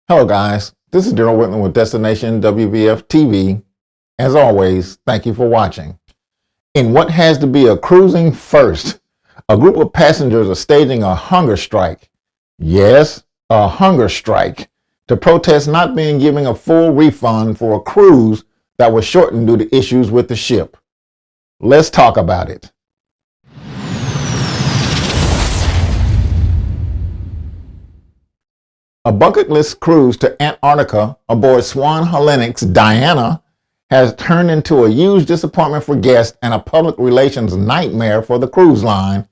Hello guys, this is Daryl Whitman with DestinationWVFTV. As always, thank you for watching. In what has to be a cruising first, a group of passengers are staging a hunger strike. Yes, a hunger strike to protest not being given a full refund for a cruise that was shortened due to issues with the ship. Let's talk about it. A bucket list cruise to Antarctica aboard Swan Hellenic's Diana has turned into a huge disappointment for guests and a public relations nightmare for the cruise line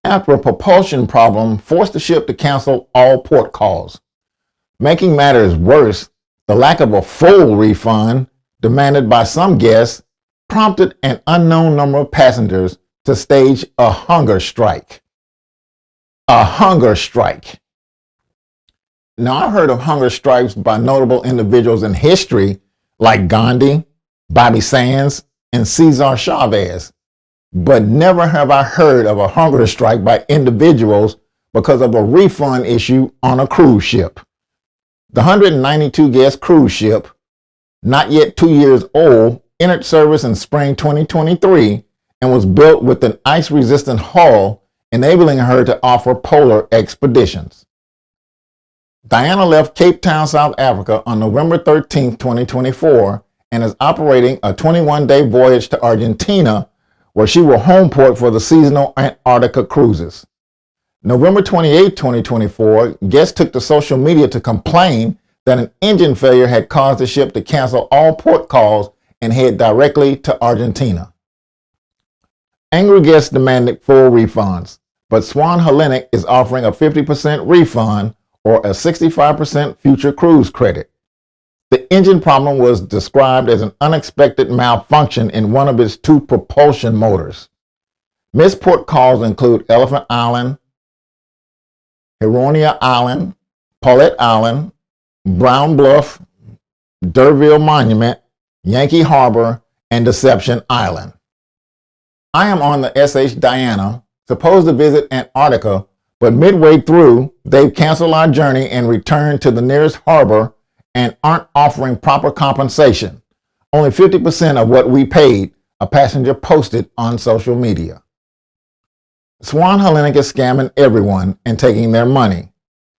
after a propulsion problem forced the ship to cancel all port calls. Making matters worse, the lack of a full refund demanded by some guests prompted an unknown number of passengers to stage a hunger strike. A hunger strike. Now, I've heard of hunger strikes by notable individuals in history like Gandhi, Bobby Sands, and Cesar Chavez, but never have I heard of a hunger strike by individuals because of a refund issue on a cruise ship. The 192-guest cruise ship, not yet 2 years old, entered service in spring 2023 and was built with an ice-resistant hull, enabling her to offer polar expeditions. Diana left Cape Town, South Africa on November 13, 2024, and is operating a 21-day voyage to Argentina, where she will home port for the seasonal Antarctica cruises. November 28, 2024, guests took to social media to complain that an engine failure had caused the ship to cancel all port calls and head directly to Argentina. Angry guests demanded full refunds, but Swan Hellenic is offering a 50% refund or a 65% future cruise credit. The engine problem was described as an unexpected malfunction in one of its two propulsion motors. Missed port calls include Elephant Island, Huronia Island, Paulette Island, Brown Bluff, D'Urville Monument, Yankee Harbor, and Deception Island. I am on the SH Diana, supposed to visit Antarctica, but midway through, they've canceled our journey and returned to the nearest harbor and aren't offering proper compensation. Only 50% of what we paid, a passenger posted on social media. Swan Hellenic is scamming everyone and taking their money.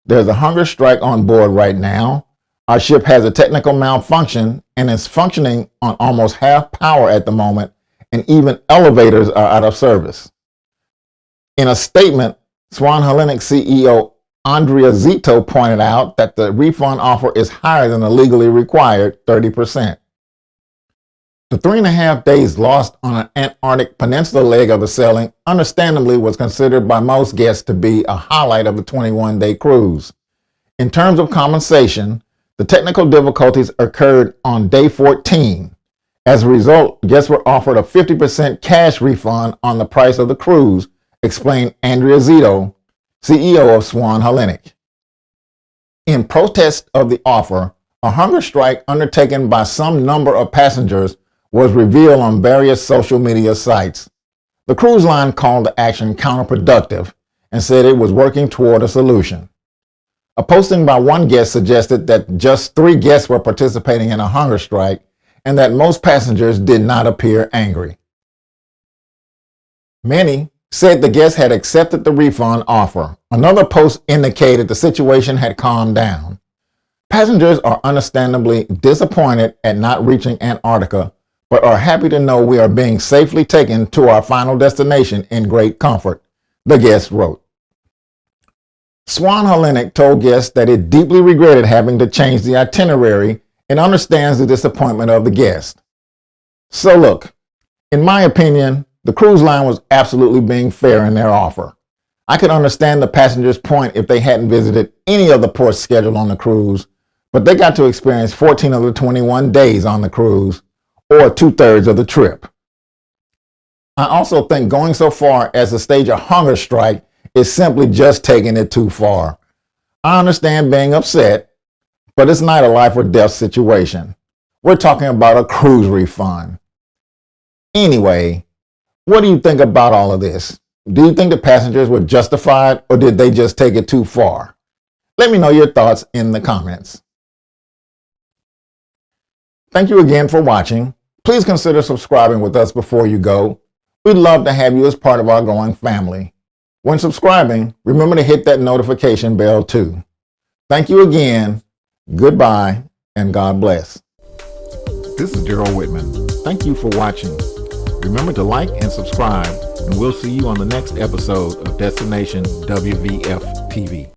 There's a hunger strike on board right now. Our ship has a technical malfunction and is functioning on almost half power at the moment, and even elevators are out of service. In a statement, Swan Hellenic CEO Andrea Zito pointed out that the refund offer is higher than the legally required 30%. The 3.5 days lost on an Antarctic Peninsula leg of the sailing understandably was considered by most guests to be a highlight of the 21-day cruise. In terms of compensation, the technical difficulties occurred on day 14. As a result, guests were offered a 50% cash refund on the price of the cruise, explained Andrea Zito, CEO of Swan Hellenic. In protest of the offer, a hunger strike undertaken by some number of passengers was revealed on various social media sites. The cruise line called the action counterproductive and said it was working toward a solution. A posting by one guest suggested that just 3 guests were participating in a hunger strike and that most passengers did not appear angry. Many said the guests had accepted the refund offer. Another post indicated the situation had calmed down. Passengers are understandably disappointed at not reaching Antarctica, but are happy to know we are being safely taken to our final destination in great comfort, the guest wrote. Swan Hellenic told guests that it deeply regretted having to change the itinerary and understands the disappointment of the guest. So look, in my opinion, the cruise line was absolutely being fair in their offer. I could understand the passengers' point if they hadn't visited any of the ports scheduled on the cruise, but they got to experience 14 of the 21 days on the cruise, or 2/3 of the trip. I also think going so far as to stage a hunger strike is simply just taking it too far. I understand being upset, but it's not a life or death situation. We're talking about a cruise refund. Anyway, what do you think about all of this? Do you think the passengers were justified, or did they just take it too far? Let me know your thoughts in the comments. Thank you again for watching. Please consider subscribing with us before you go. We'd love to have you as part of our growing family. When subscribing, remember to hit that notification bell too. Thank you again. Goodbye and God bless. This is Gerald Whitman. Thank you for watching. Remember to like and subscribe, and we'll see you on the next episode of Destination WVF TV.